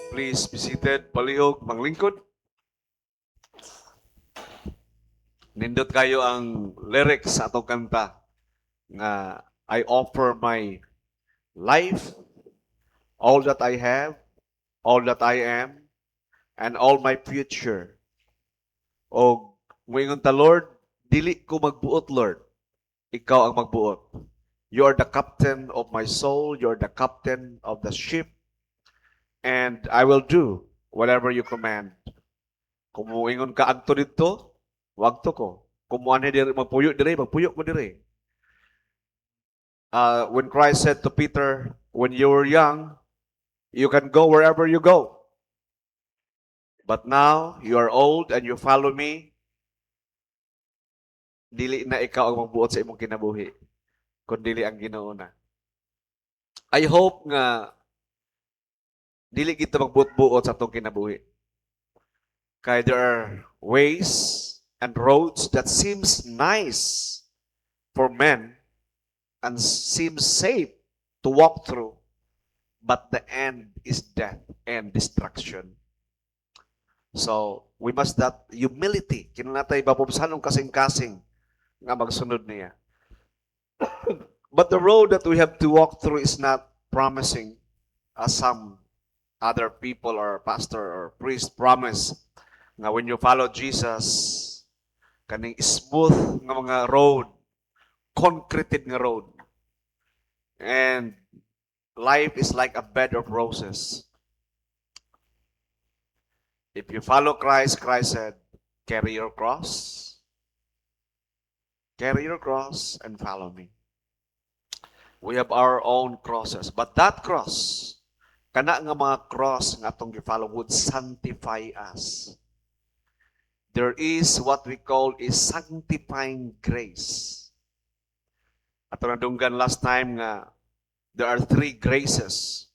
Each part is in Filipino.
Please be seated. Palihog, manglingkod. Nindot kayo ang lyrics sa atong kanta nga I offer my life, all that I have, all that I am, and all my future. O moingon ta Lord, dili ko magbuot Lord. Ikaw ang magbuot. You are the captain of my soul, you are the captain of the ship, and I will do whatever you command. Kung moingon ka adto dito, wag to ko. Kung mo ani diri magpuyo diri, magpuyo ko diri. When Christ said to Peter, when you were young, you can go wherever you go. But now, you are old and you follow me, dili na ikaw ang magbuot sa imong kinabuhi, kundi ang Ginoo na. I hope nga dili kita magbuot-buot sa atong kinabuhi. Kaya there are ways and roads that seems nice for men and seems safe to walk through, but the end is death and destruction. So, we must that humility, kinatay babubsanong kasing-kasing nga magsunod niya. But the road that we have to walk through is not promising as some other people or pastor or priest promise nga when you follow Jesus, kaning smooth nga mga road, concreted nga road. And life is like a bed of roses. If you follow Christ, Christ said, carry your cross and follow me. We have our own crosses. But that cross, kana nga mga cross nga atong gi-follow would sanctify us. There is what we call a sanctifying grace. Ato nadunggan last time nga there are 3 graces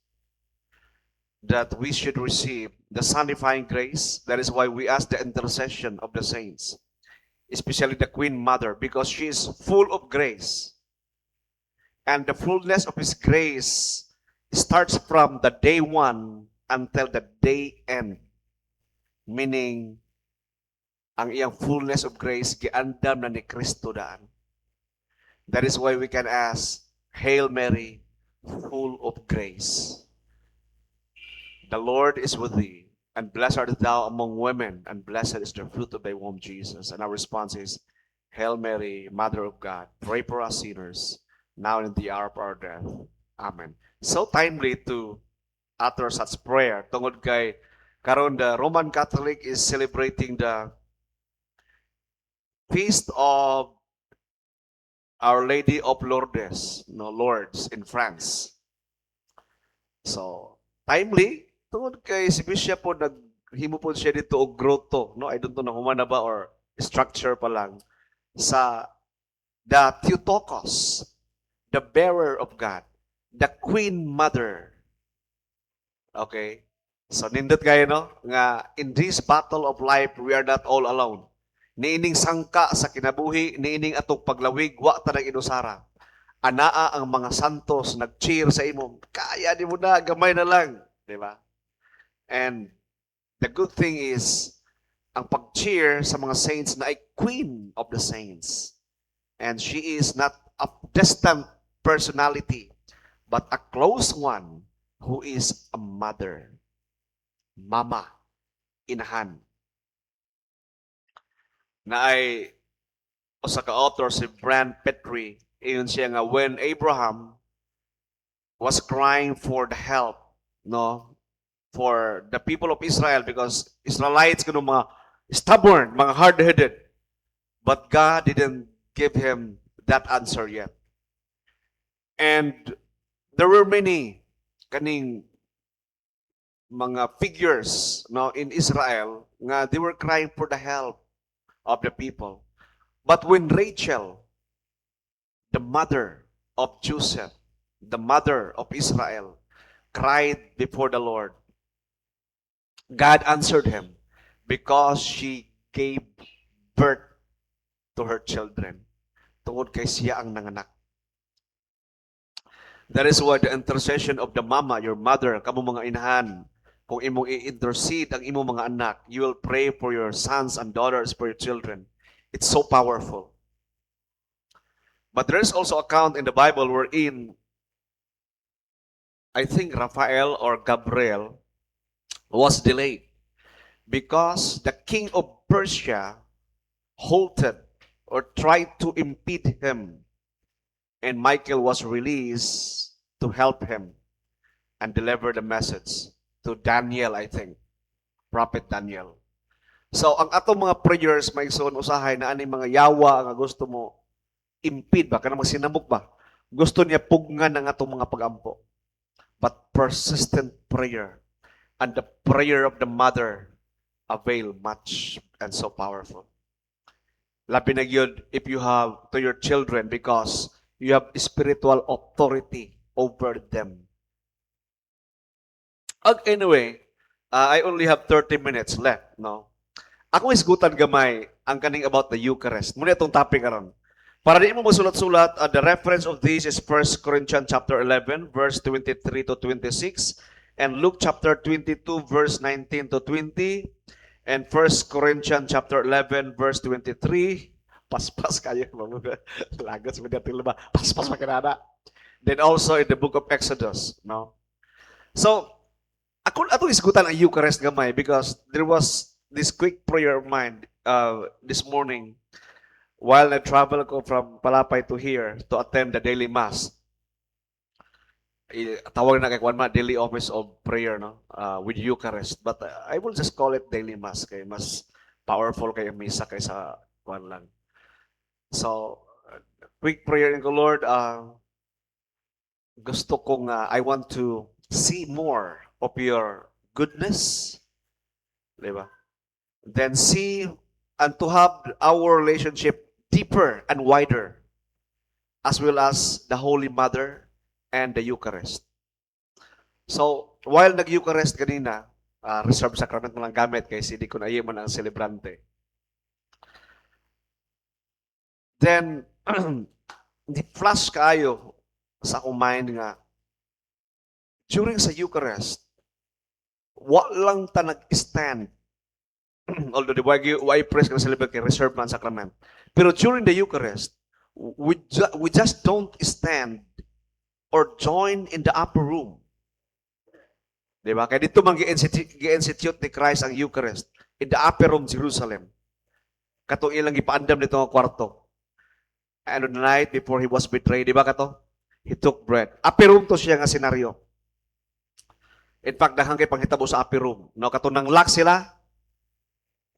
that we should receive. The sanctifying grace, that is why we ask the intercession of the saints, especially the Queen Mother, because she is full of grace. And the fullness of His grace starts from the day 1 until the day end. Meaning, ang iyang fullness of grace, giandam na ni Kristo daan. That is why we can ask, Hail Mary, full of grace. The Lord is with thee, and blessed art thou among women, and blessed is the fruit of thy womb, Jesus. And our response is, Hail Mary, Mother of God, pray for us sinners, now and in the hour of our death. Amen. So timely to utter such prayer. Tungod kay karon the Roman Catholic is celebrating the feast of Our Lady of Lourdes, Lourdes in France. So timely tungod kay si Bishop po naghimo po siya dito og grotto, no? I don't know na humana ba or structure pa lang sa the Theotokos, the bearer of God, the Queen Mother. Okay? So nindot kayo, no? Nga in this battle of life, we are not all alone. Niining sangka sa kinabuhi, niining atong paglawig, wa ta nang inusara. Anaa ang mga santos nag-cheer sa imo. Kaya di mo na, gamay na lang. Di ba? And the good thing is, ang pag-cheer sa mga saints na ay queen of the saints. And she is not a distant personality, but a close one who is a mother. Mama. Inahan. Na ay usa ka author si Brand Petrie, iyon siya nga when Abraham was crying for the help, no, for the people of Israel, because Israelites kuno mga stubborn, mga hard-headed, but God didn't give him that answer yet. And there were many kaning mga figures, no, in Israel nga they were crying for the help of the people. But when Rachel, the mother of Joseph, the mother of Israel, cried before the Lord, God answered him because she gave birth to her children. Tungod kay siya ang nanganak. That is why the intercession of the mama, your mother, kamo mga inahan, kung imong i-intercede ang imong mga anak, you will pray for your sons and daughters, for your children. It's so powerful. But there is also account in the Bible wherein, I think Raphael or Gabriel was delayed because the king of Persia halted or tried to impede him. And Michael was released to help him and deliver the message to Daniel, I think. Prophet Daniel. So, ang atong mga prayers, may igsoon usahay na ani mga yawa nga gusto mo impede ba, kanang magsinamok ba? Gusto niya pugngan ang atong mga pagampo. But persistent prayer and the prayer of the mother avail much and so powerful. Labi na yun if you have to your children because you have spiritual authority over them. Anyway, I only have 30 minutes left, no? Ako isgutan gamay ang kaning about the Eucharist. Muna itong topic karon. Para di mo masulat-sulat, the reference of this is 1 Corinthians chapter 11, verse 23 to 26, and Luke chapter 22, verse 19 to 20, and 1 Corinthians chapter 11, verse 23. Paspas kayo, lagas mo natin ba? Paspas makinana. Then also in the book of Exodus, no? So, ako isgutan ang Eucharist gamay because there was this quick prayer of mine this morning while na-travel ko from Palapay to here to attend the daily mass. Tawag na kay Kwan daily office of prayer, no? With Eucharist. But I will just call it daily mass kay mas powerful kay misa kaysa Kwan lang. So, quick prayer in the Lord. Gusto kong I want to see more of your goodness. Diba? Then see and to have our relationship deeper and wider, as well as the Holy Mother and the Eucharist. So, while nag-Eucharist kanina, reserved sacrament mo lang gamit kay hindi ko na man ang celebrante. Then, di-flash kayo sa akong mind nga, during sa Eucharist, walang ta nag-stand. Although the why praise can celebrate kay reserved man sacrament. Pero during the Eucharist, we just don't stand or join in the upper room. Diba? Kaya dito man gi-institute ni Christ ang Eucharist in the upper room, Jerusalem. Katong ilang ipaandam nito ang kwarto. And on the night before he was betrayed, diba kato? He took bread. Upper room to siya nga senaryo. In fact, dahang kay panghitabo sa upper room. No, katong nang lock sila,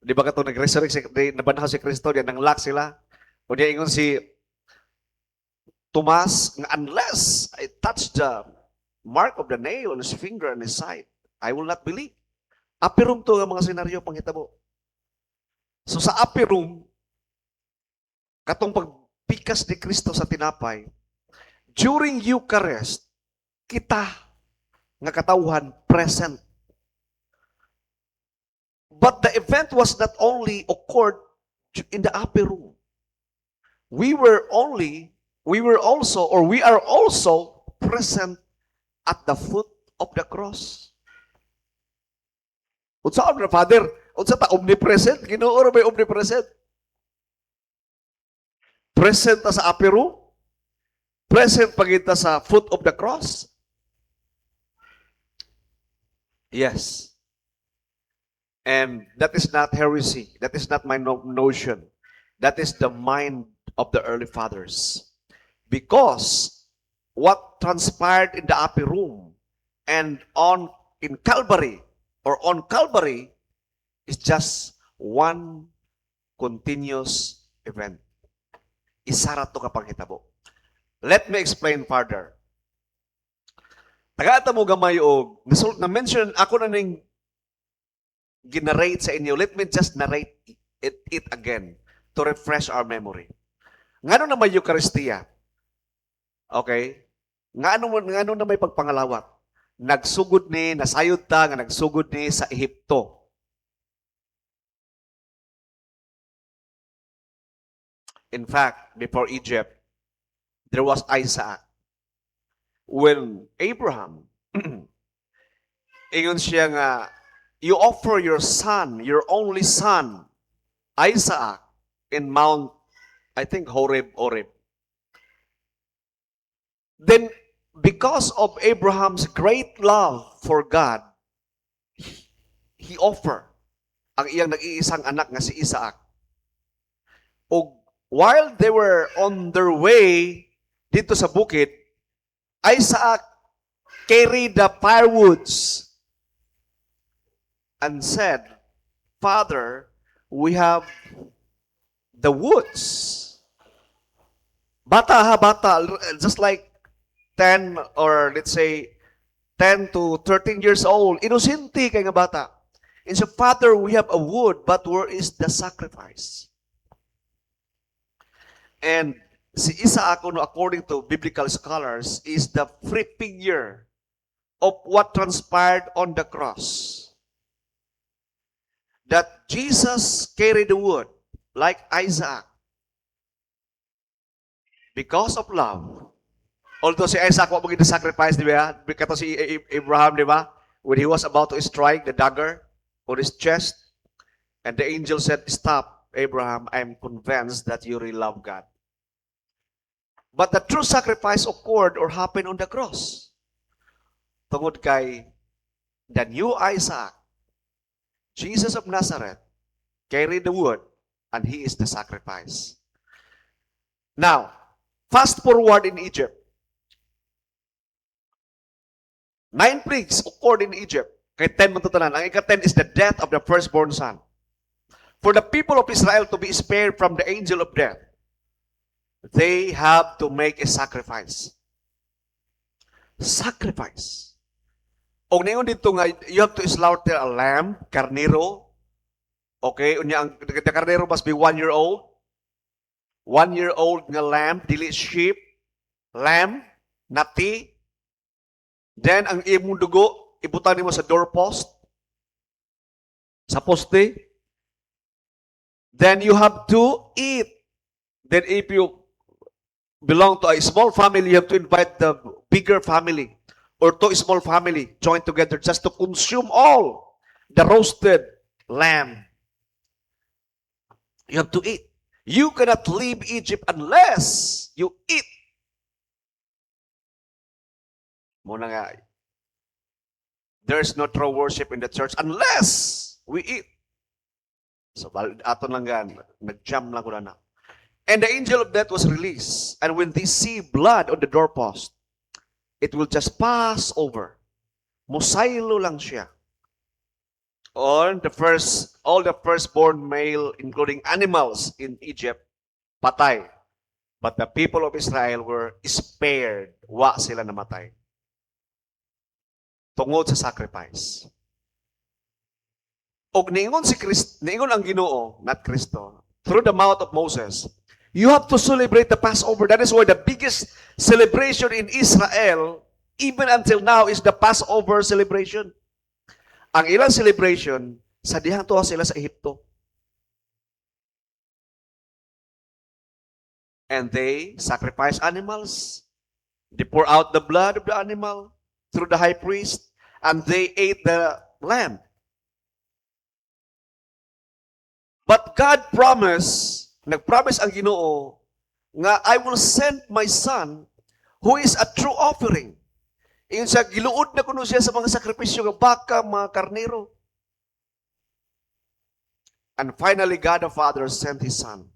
di ba katong nag-resurrect nabanaw si Kristo, diyan nang lock sila. O diya ingon si Tomas, unless I touch the mark of the nail on his finger and his side, I will not believe. Upper room to ang mga senaryo panghitabo. So sa upper room, katong pagpikas ni Kristo sa tinapay, during Eucharist, kita nga katawhan present. But the event was not only occurred in the upper room. We are also present at the foot of the cross. Unsa ang Father? Unsa ta omnipresent? Ginoo ra may omnipresent? Present ta sa upper room? Present pagita sa foot of the cross? Yes. And that is not heresy. That is not my notion. That is the mind of the early fathers. Because what transpired in the upper room and on Calvary is just one continuous event. Isa ra to kapag hitabo. Let me explain further. Tagata mo gamay og na-mention ako na ning ginarrate sa inyo. Let me just narrate it again to refresh our memory. Ngano na may Eucharistia? Okay? Ngano na may pagpangalawat? Nagsugod ni, nasayod ta nga nagsugod ni sa Ehipto. In fact, before Egypt, there was Isaac. When Abraham Ingon siya nga, you offer your son, your only son, Isaac, in Mount, I think, Horeb. Then, because of Abraham's great love for God, he offered ang iyang nag-iisang anak nga si Isaac. O while they were on their way dito sa bukid, Isaac carried the firewoods and said, Father, we have the woods. Bata, just like 10 or let's say 10 to 13 years old. Inosente kay nga bata. And so, Father, we have a wood, but where is the sacrifice? And si Isaac, according to biblical scholars, is the free figure of what transpired on the cross. That Jesus carried the wood like Isaac because of love. Although si Isaac wa maging sacrifice, di ba? Kato si Abraham, di ba? When he was about to strike the dagger on his chest, and the angel said, Stop, Abraham, I am convinced that you really love God. But the true sacrifice occurred or happened on the cross. Tungod kay the new Isaac, Jesus of Nazareth, carried the wood, and he is the sacrifice. Now, fast forward in Egypt. 9 plagues occurred in Egypt. Kay 10 matutanan. Ang ika-10 is the death of the firstborn son. For the people of Israel to be spared from the angel of death, they have to make a sacrifice. Sacrifice. O ngayon dito nga, you have to slaughter a lamb, karnero. Okay? The karnero must be 1 year old. 1 year old nga lamb, dili sheep, lamb, nati. Then, ang imong dugo, ibutan mo sa doorpost, sa poste. Then, you have to eat. Then, if you belong to a small family, you have to invite the bigger family or to a small family, join together just to consume all the roasted lamb. You have to eat. You cannot leave Egypt unless you eat. Muna nga, there's no true worship in the church unless we eat. So, ato lang gan, nag-jam lang ko na. And the angel of death was released. And when they see blood on the doorpost, it will just pass over. Musaylo lang siya. All the firstborn male, including animals in Egypt, patay. But the people of Israel were spared. Wa sila namatay. Tungod sa sacrifice. Og niingon ang Ginoo, not Kristo, through the mouth of Moses, you have to celebrate the Passover. That is why the biggest celebration in Israel, even until now, is the Passover celebration. Ang ilang celebration, sa dihang tuwa sila sa Ehipto. And they sacrifice animals. They pour out the blood of the animal through the high priest, and they ate the lamb. But God nag-promise ang Ginoo, nga I will send my son who is a true offering. Iyon siya, giluod na kuno siya sa mga sakripisyo ng baka, mga karnero. And finally, God the Father sent His Son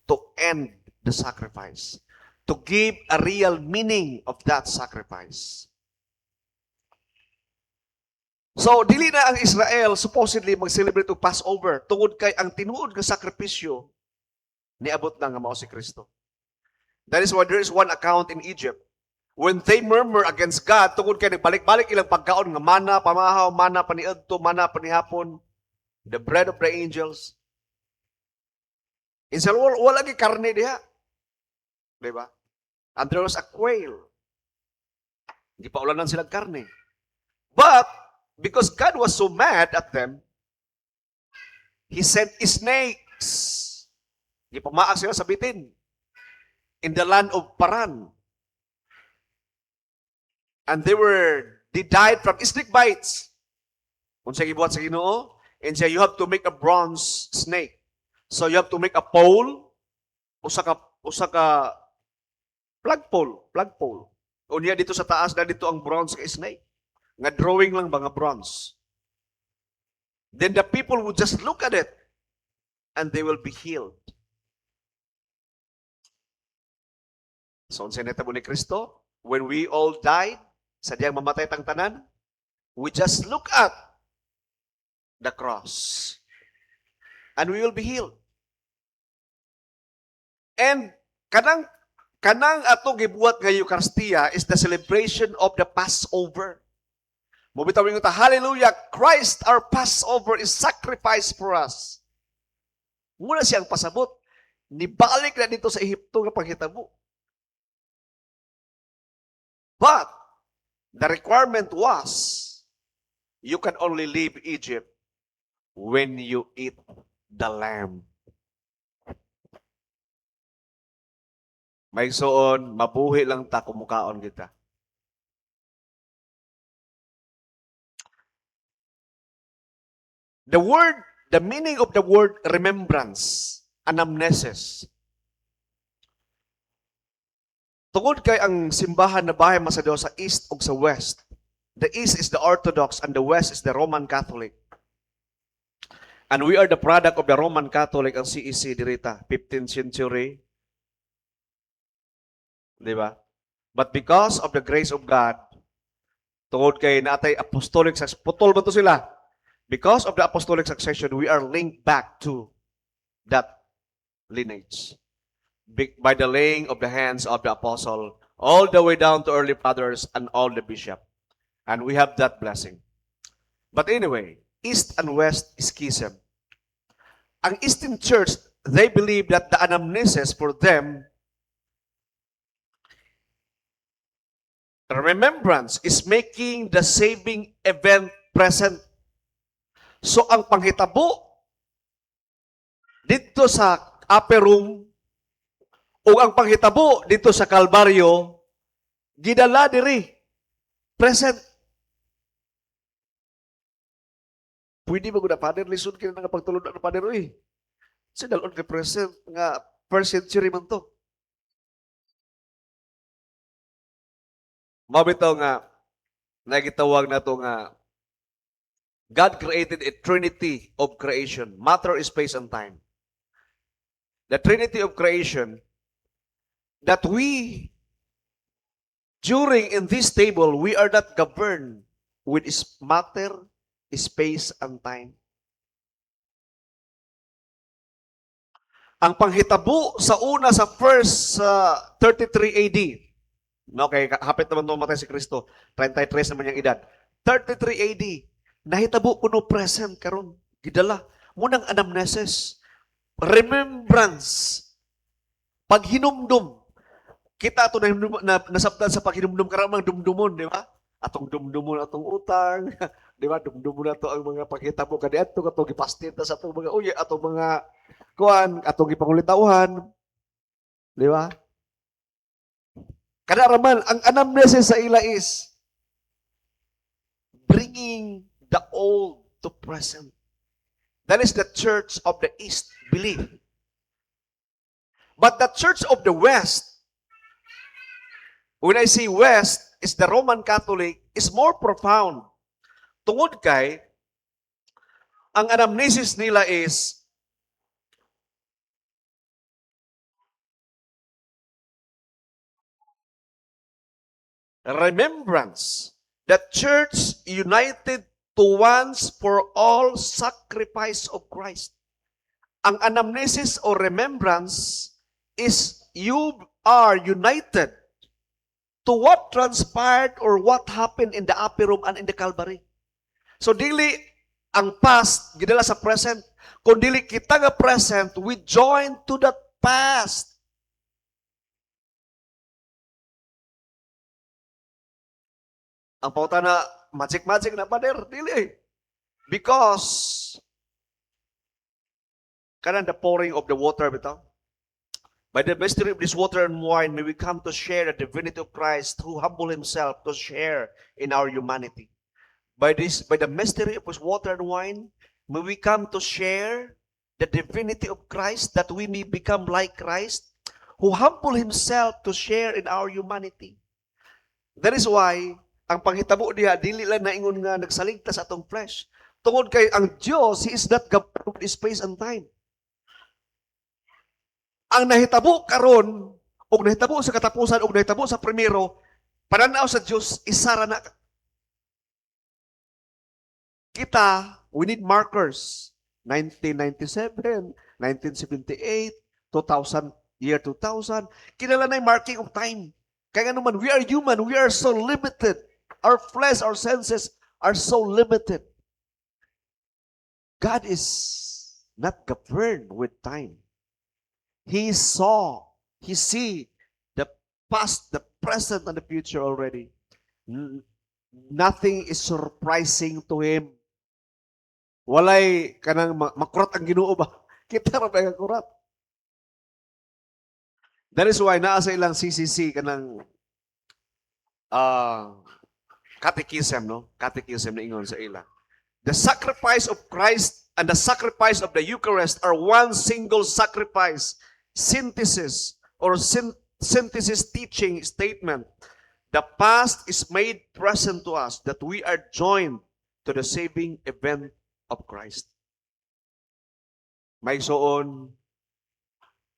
to end the sacrifice, to give a real meaning of that sacrifice. So, dili na ang Israel supposedly mag-celebrate o Passover tungod kay ang tinuod nga sakripisyo niabot na nga mao si Kristo. That is why there is one account in Egypt when they murmur against God tungod kay nagbalik-balik ilang pagkaon nga mana pamahaw, mana paniadto, mana panihapon, the bread of the angels. Instead, wala gi karne diha. Diba? And there was a quail. Hindi pa ulanan silang karne. But because God was so mad at them, He sent snakes. Di pamaak sila sa bitin. In the land of Paran. And they died from snake bites. Unsay gibuhat sa Ginoo? And say you have to make a bronze snake. So you have to make a pole, usa ka plug pole. Unya dito sa taas na dito ang bronze ka snake. Nga drawing lang ba nga bronze. Then the people would just look at it and they will be healed. So unsay nahitabo ni Kristo? When we all died, sadyang mamatay tang tanan, we just look at the cross and we will be healed. And kanang ato gibuhat nga Eucharistia is the celebration of the Passover. Mobitaw ingon ta, hallelujah, Christ our Passover is sacrificed for us. Muna siyang pasabot, nibalik na dito sa Ehipto nga panghitabo. But the requirement was, you can only leave Egypt when you eat the lamb. May soon, mabuhi lang ta kumukaon kita. The meaning of the word remembrance, anamnesis. Tungod kay ang simbahan na bahay masadaw sa east ug sa west. The east is the Orthodox and the west is the Roman Catholic. And we are the product of the Roman Catholic, ang CEC dirita, 15th century. Diba? But because of the grace of God, tungod kay natay apostolic succession, putol ba to sila? Because of the apostolic succession, we are linked back to that lineage. By the laying of the hands of the apostle, all the way down to early fathers and all the bishop. And we have that blessing. But anyway, East and West schism. Ang Eastern Church, they believe that the anamnesis for them, remembrance is making the saving event present. So ang panghitabo dito sa upper room o ang panghitabo dito sa Kalbaryo, gidala diri present. Pwede ba gud Father lisod kini nga pagtulod ng Father oy. Sa dalon kay present nga first century man to. Mabitaw nga nagitawag na to nga God created a trinity of creation, matter, space, and time. The trinity of creation that we, during in this table, we are not governed with matter, space, and time. Ang panghitabo sa una sa first 33 AD, okay, hapit naman mamatay si Kristo, 33 naman yung edad. 33 AD, nahitabo kuno present karon, gidala munang anamnesis, remembrance, paghinumdum. Kita ato na nasabtan sa paghinumdum karon mga dumdumon, di ba? Atong dumdumon atong utang, di ba? Dumdumon nato ang mga paghitabo kaniadto katong gipastin ta sa atong mga uy, atong mga kuan, atong gipangulitawhan. Di ba? Kada raman ang anamnesis sa ila is bringing the old to present. That is the Church of the East belief. But the Church of the West, when I say West, is the Roman Catholic, is more profound. Tungod kay, ang anamnesis nila is, remembrance. The Church united to once for all sacrifice of Christ. Ang anamnesis or remembrance is you are united to what transpired or what happened in the upper room and in the Calvary. So dili ang past gidala sa present, kung dili kita nga present, we join to that past. Ang pauta na magic na pader, dili. Because kanang the pouring of the water bitaw. By the mystery of this water and wine, may we come to share the divinity of Christ who humbled himself to share in our humanity. by the mystery of His water and wine, may we come to share the divinity of Christ, that we may become like Christ, who humbled Himself to share in our humanity. That is why, ang panghitabo diha, dili lang naingon nga nagsaligtas atong flesh. Tungod kay ang Diyos, He is not God of space and time. Ang nahitabo karon, og nahitabo sa katapusan, og nahitabo sa primero, pananaw sa Diyos, isara na. Kita, we need markers. 1997, 1978, 2000, year 2000. Kinala na yung marking of time. Kaya nga naman, we are human. We are so limited. Our flesh, our senses are so limited. God is not governed with time. He saw, He see the past, the present, and the future already. Nothing is surprising to Him. Walay kanang makurat ang Ginoo ba? Kita ra ba kurat? That is why naa sa ilang CCC kanang catechism, no? Catechism na ingon sa ila. The sacrifice of Christ and the sacrifice of the Eucharist are one single sacrifice. Synthesis or synthesis teaching statement. The past is made present to us, that we are joined to the saving event of Christ. May soon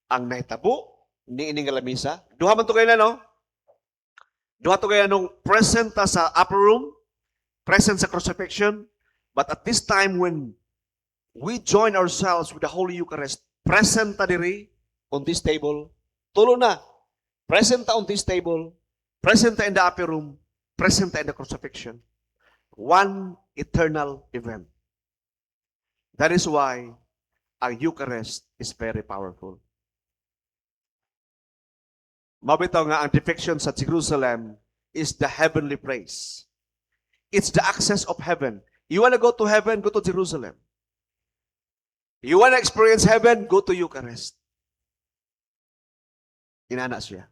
ang nahitabo ni ining lamisa. Duha man to kayo na, no? Duha to kayo nung present sa upper room, present sa crucifixion, but at this time when we join ourselves with the Holy Eucharist, present ta diri on this table, tulo na. Present ta on this table, present ta in the upper room, present ta in the crucifixion. One eternal event. That is why ang Eucharist is very powerful. Mabitaw nga ang defection sa Jerusalem is the heavenly place. It's the access of heaven. You want to go to heaven, go to Jerusalem. You want to experience heaven, go to Eucharist. Inana siya.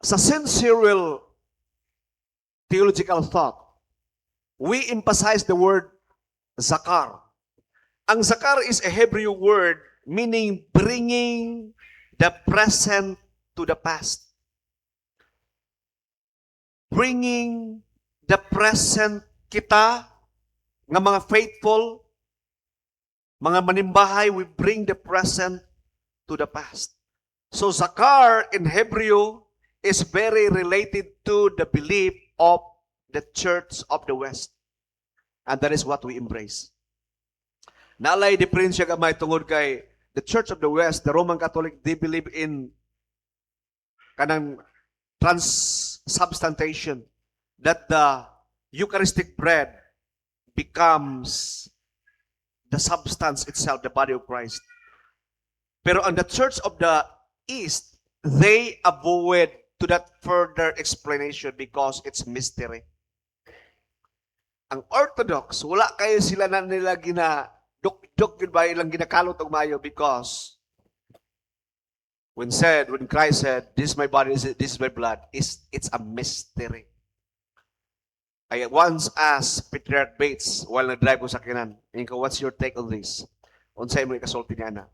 Sa sensorial theological thought, we emphasize the word zakar. Ang zakar is a Hebrew word meaning bringing the present to the past. Bringing the present kita, nga mga faithful, mga manimbahay, we bring the present to the past. So zakar in Hebrew is very related to the belief of the Church of the West. And that is what we embrace. Naalay diferensya gamay tungod kay the Church of the West, the Roman Catholic, they believe in kanang transubstantiation, that the Eucharistic bread becomes the substance itself, the body of Christ. Pero on the Church of the East, they avoid to that further explanation because it's mystery. Ang Orthodox, wala kayo sila na nila duk yun ba ilang ginakalot og mayo, because when Christ said, this is my body, this is my blood, it's a mystery. I once asked Patriarch Bates while nag-drive ko sa kinan, what's your take on this? Unsay mo ikasulti niya na?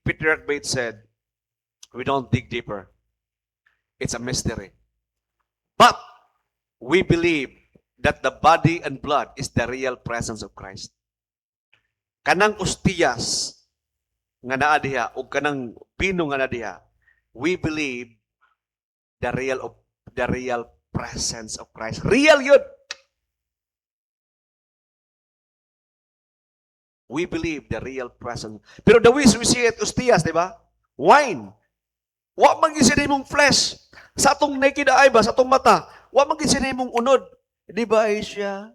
Patriarch Bates said, we don't dig deeper. It's a mystery. But we believe that the body and blood is the real presence of Christ. Kanang ostiyas nga naa diha o kanang pino nga naa diha, we believe the real presence of Christ. Real yun. We believe the real presence. Pero the way we see it, ostiyas, di ba? Wine. Wa man gid siya mong flesh. Sa atong naked eye ba, sa atong mata, wa man gid siya mong unod. Di ba siya?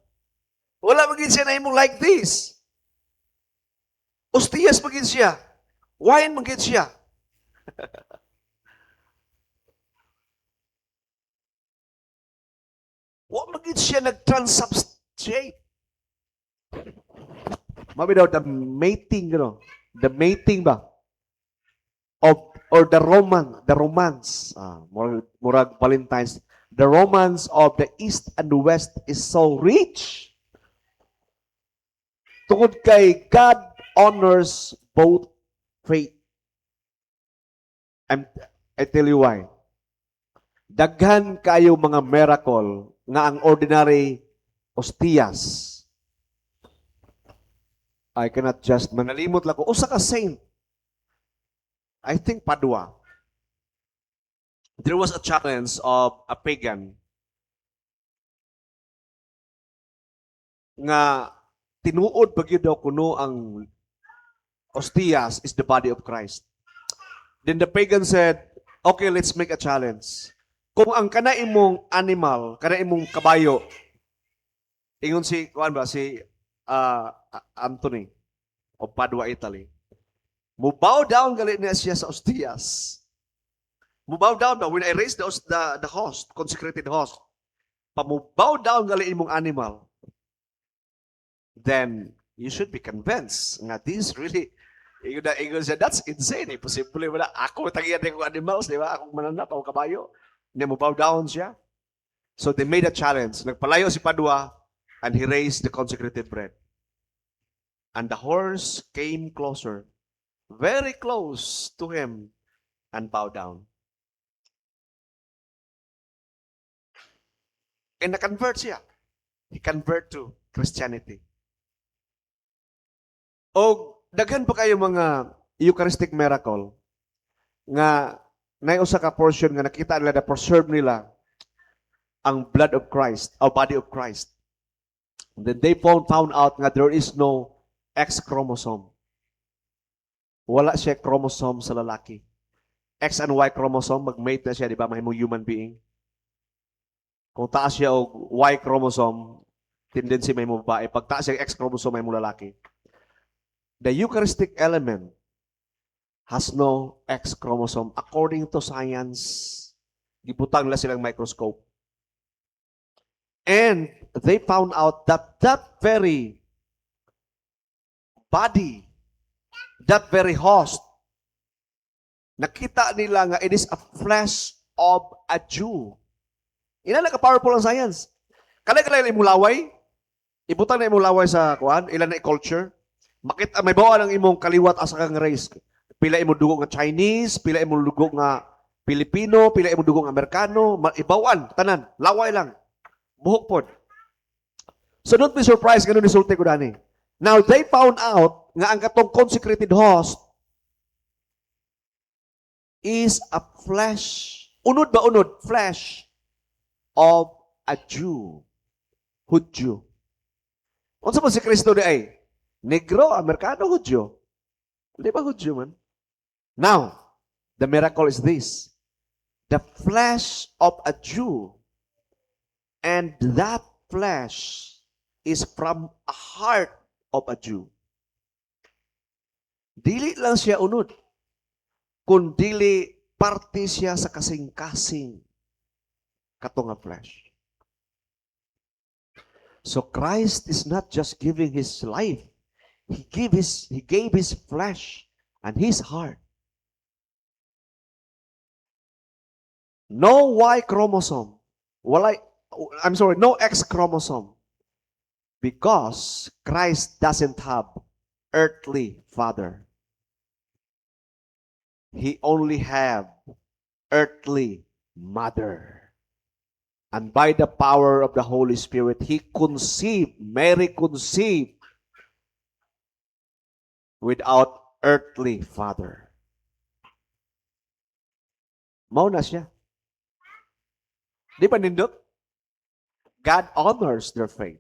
Wala man gid siya mong like this. Ostiyas magid siya. Wine magid siya. Wa magid siya nag-transubstantiate. Mabi daw the mating, the mating ba of or the romance, murag Valentine's, the romance of the East and the West is so rich. Tungod kay God honors both faith. I tell you why. Daghan kayo mga miracle nga ang ordinary ostias. I cannot just manalimot lang ko. Usa ka saint. I think Padua. There was a challenge of a pagan Nga tinuod bagyo daw kuno ang ostias is the body of Christ. Then the pagan said, okay, let's make a challenge. Kung ang kana imong animal, kana imong kabayo, ingon si, kuan ba, si Anthony of Padua, Italy. Mubow down gali niya siya sa ostias. Mubow down ba? When I raised the host, consecrated host, pamubow down gali imong animal, then you should be convinced nga this really, ingon siya, that's insane. Imposible wala. Ako, tagiyan ko animals, di ba? Akong mananap, ako kabayo. Hindi mo bow down siya. So they made a challenge. Nagpalayo si Padua and he raised the consecrated bread. And the horse came closer, very close to him, and bowed down. And na-convert siya. He convert to Christianity. O daghan pa kayo mga Eucharistic miracle nga nay usa ka portion nga nakita nila na preserve nila ang blood of Christ, or body of Christ. And then they found out nga there is no X chromosome. Wala siya chromosome sa lalaki. X and Y chromosome, mag-mate na siya, di ba, mahimong human being. Kung taas siya og Y chromosome, tendency may mo babae. Pag taas siya X chromosome, may mo lalaki. The Eucharistic element has no X chromosome. According to science, gibutang nila silang microscope. And they found out that that very body, that very host, nakita nila nga it is a flesh of a Jew. Ilan na ka-powerful ang science. Kalay-kalay imong laway, ibutang na imong laway sa kuan, ilan na culture. Makita may bawa ng imong kaliwat asa kang race. Pila imong dugo nga Chinese, pila imong dugo nga Pilipino, pila imong dugo nga Amerikano, ibawan tanan, laway lang. Buhok pod. So don't be surprised ganun resulta ko dani. Now they found out nga ang katong consecrated host is a flesh. Unod ba unod? Flesh of a Jew. Hudyo. Unsa man si Kristo di ay? Negro, Amerikano, Hudyo. Di ba Hudyo man? Now, the miracle is this. The flesh of a Jew, and that flesh is from a heart of a Jew. Dili lang siya unod, kundili parte siya sa kasing-kasing katong nga flesh. So Christ is not just giving His life. He gave His flesh and His heart. No Y chromosome. No X chromosome. Because Christ doesn't have earthly father. He only have earthly mother. And by the power of the Holy Spirit, Mary conceived without earthly father. Mao na siya. Di ba nindot? God honors their faith.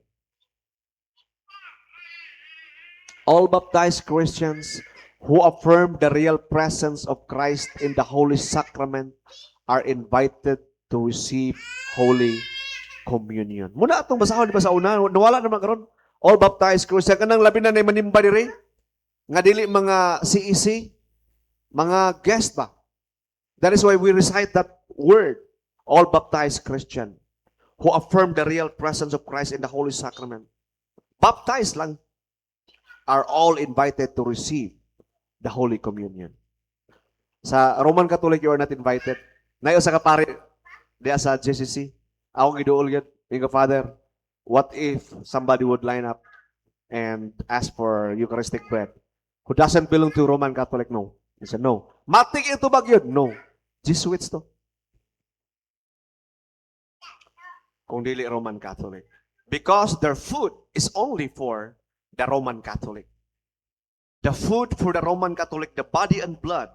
All baptized Christians who affirm the real presence of Christ in the Holy Sacrament are invited to receive Holy Communion. Muna atong basahon di ba sa una, nawala naman karon. All baptized Christians kanang labi na manimba diri nga dili mga CEC, mga guest ba. That is why we recite that word, all baptized Christian who affirm the real presence of Christ in the Holy Sacrament. Baptized lang are all invited to receive the Holy Communion. Sa Roman Catholic, you are not invited. Nayo sa kapari, diya sa JCC. Ako giduol yun. Yung Father, what if somebody would line up and ask for Eucharistic bread? Who doesn't belong to Roman Catholic? No. He said, no. Matik ito bag yun? No. Jesuits to. Kung dili Roman Catholic. Because their food is only for the Roman Catholic. The food for the Roman Catholic, the body and blood,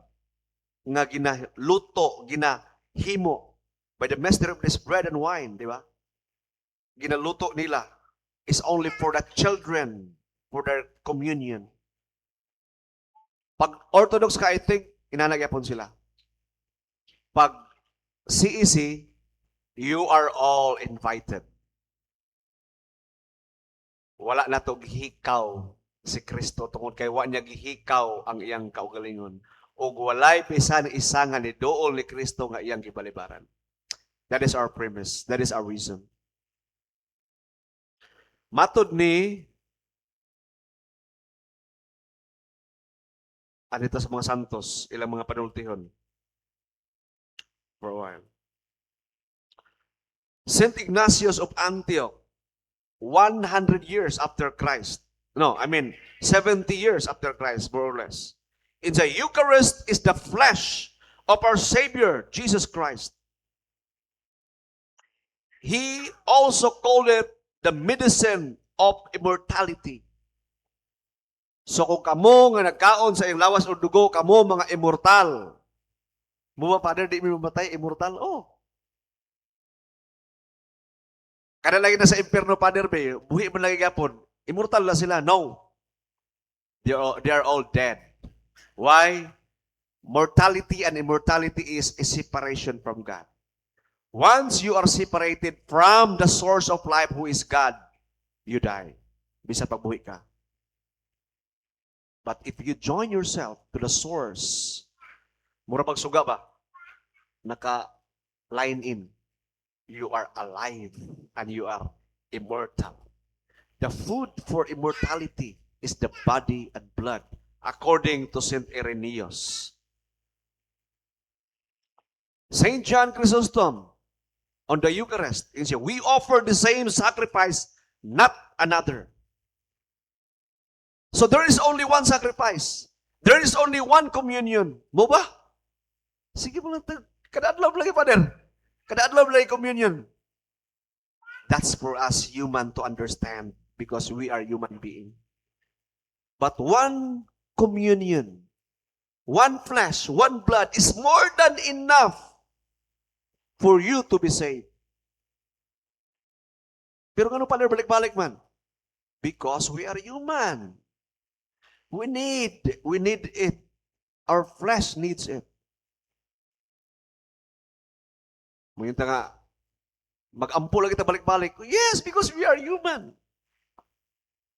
nga ginaluto, ginahimo by the mystery of this bread and wine, di ba? Ginaluto nila is only for the children, for their communion. Pag Orthodox ka, I think, inanagyapon sila. Pag CEC, you are all invited. Wala na to gihikaw si Kristo tungod kay wa niya gihikaw ang iyang kaugalingon. O walay pisan isa nga ni dool ni Kristo nga iyang gibalibaran. That is our premise. That is our reason. Matod ni anito sa mga santos, ilang mga panultihon. For a while. Saint Ignatius of Antioch, 100 years after Christ. No, I mean 70 years after Christ, more or less. In the Eucharist is the flesh of our Savior, Jesus Christ. He also called it the medicine of immortality. So kung kamo nga nagkaon sa iyong lawas o dugo, kamo mga immortal. Mo ba, Father, di mo mamatay, immortal? Oh. Kada lagi na sa impyerno, Father, buhi man lagi gapon. Immortal na sila. No. They are all dead. Why? Mortality and immortality is a separation from God. Once you are separated from the source of life who is God, you die. Bisa pagbuhi ka. But if you join yourself to the source, mura pagsuga ba? Naka-line in. You are alive and you are immortal. The food for immortality is the body and blood, according to St. Irenaeus. St. John Chrysostom, on the Eucharist, he said, we offer the same sacrifice, not another. So there is only one sacrifice. There is only one communion. Mo ba? Sige mo lang, kada-adlaw lagi, Father. Kada-adlaw lagi communion. That's for us human to understand because we are human beings. But one communion, one flesh, one blood is more than enough for you to be saved. Pero ano pa balik-balik man? Because we are human. We need it. Our flesh needs it. Mayunta nga, mag-ampo lang kita balik-balik. Yes, because we are human.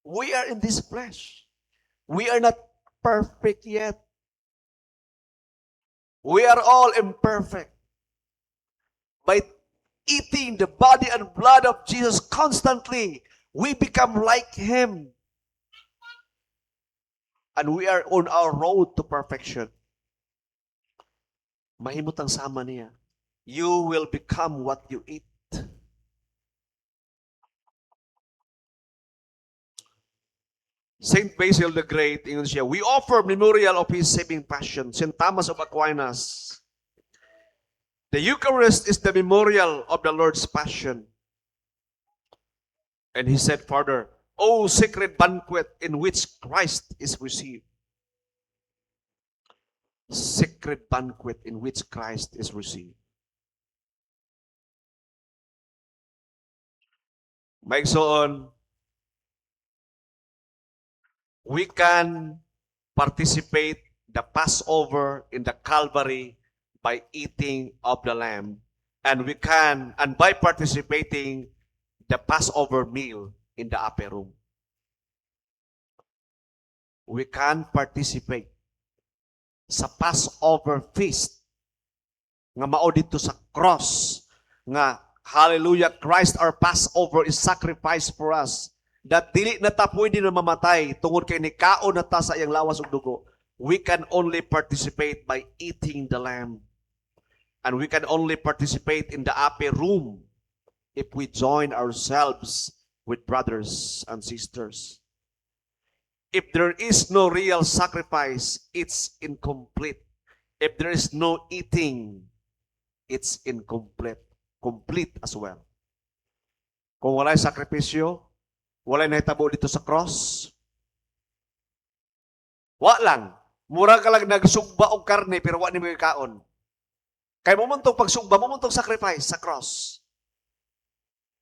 We are in this flesh. We are not perfect yet. We are all imperfect. By eating the body and blood of Jesus constantly, we become like Him. And we are on our road to perfection. Mahimot ang sama niya. You will become what you eat. Saint Basil the Great, ingon siya, we offer memorial of his saving passion. Saint Thomas of Aquinas, the Eucharist is the memorial of the Lord's passion. And he said further, O sacred banquet in which Christ is received. Sacred banquet in which Christ is received. Maigsoon, we can participate the Passover in the Calvary by eating of the lamb, and by participating the Passover meal in the upper room. We can participate sa Passover feast nga mao dito sa cross nga hallelujah, Christ our Passover is sacrificed for us. That dili na ta pwede na mamatay tungod kay nikaon na ta sa iyang lawas ug dugo. we can only participate by eating the lamb. And we can only participate in the upper room if we join ourselves with brothers and sisters. If there is no real sacrifice, it's incomplete. If there is no eating, it's incomplete. Complete as well. Kung walay sakripisyo, walay nahitabo dito sa cross, wa lang. Mura ka lang nagsugba og karne pero wa ni mga kaon. Kay mo man tong pagsugba, mo man tong sacrifice sa cross.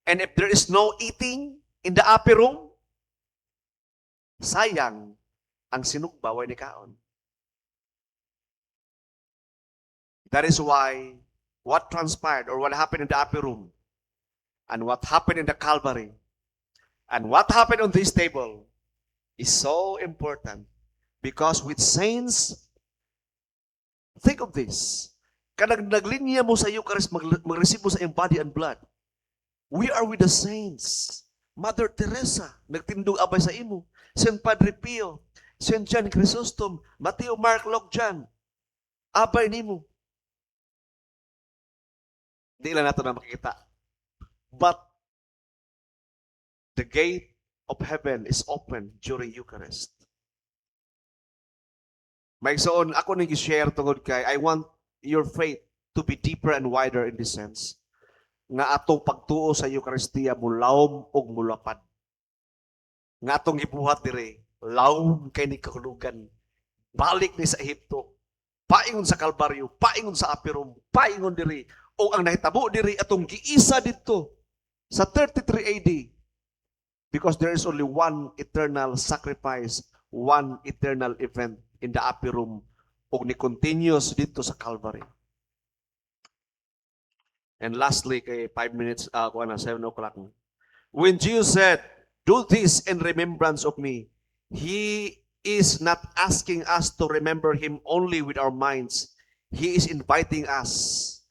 And if there is no eating in the upper room, sayang ang sinugba way ni kaon. That is why what transpired or what happened in the upper room and what happened in the Calvary and what happened on this table is so important because with saints, think of this. Kanang naglinya mo sa Eucharist, mag-receive mo sa iyong body and blood. We are with the saints. Mother Teresa, nagtindog abay sa imo. Saint Padre Pio, Saint John Chrysostom, Mateo, Mark, Luke, John. Abay nimo. Di lang nato na makikita. But the gate of heaven is open during Eucharist. Maigsoon, ako nang i-share tungod kay I want your faith to be deeper and wider in this sense. Nga atong pagtuo sa Eucharistia mulawom og mulapad. Nga atong gibuhat dire, lawom kay ni kahulugan. Balik ni sa Ehipto. Paingon sa Kalbaryo, paingon sa Apirum, paingon diri o ang nahitabo diri atong giisa dito sa 33 AD because there is only one eternal sacrifice, one eternal event in the upper room ug ni continuous dito sa Calvary. And lastly, kay 5 minutes, 7 o'clock. When Jesus said, "Do this in remembrance of me," He is not asking us to remember Him only with our minds. He is inviting us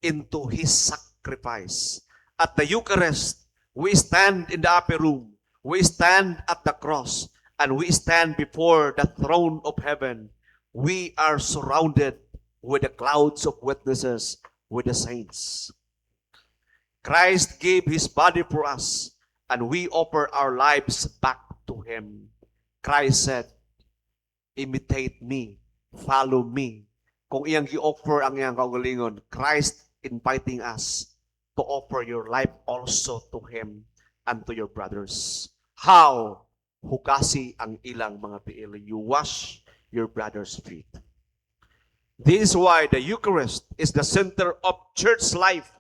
into His sacrifice. At the Eucharist, we stand in the upper room, we stand at the cross, and we stand before the throne of heaven. We are surrounded with the clouds of witnesses, with the saints. Christ gave His body for us, and we offer our lives back to Him. Christ said, "Imitate me, follow me." Kung iyang gi-offer ang iyang kaugalingon, Christ inviting us to offer your life also to Him and to your brothers. How? Hukasi ang ilang mga tiil. You wash your brother's feet. This is why the Eucharist is the center of church life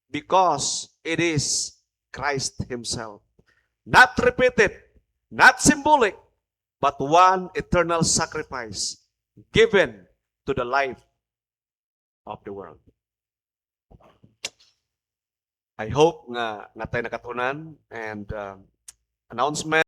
because it is Christ Himself. Not repeated, not symbolic, but one eternal sacrifice given to the life of the world. I hope nga tayo nakatunan and announcement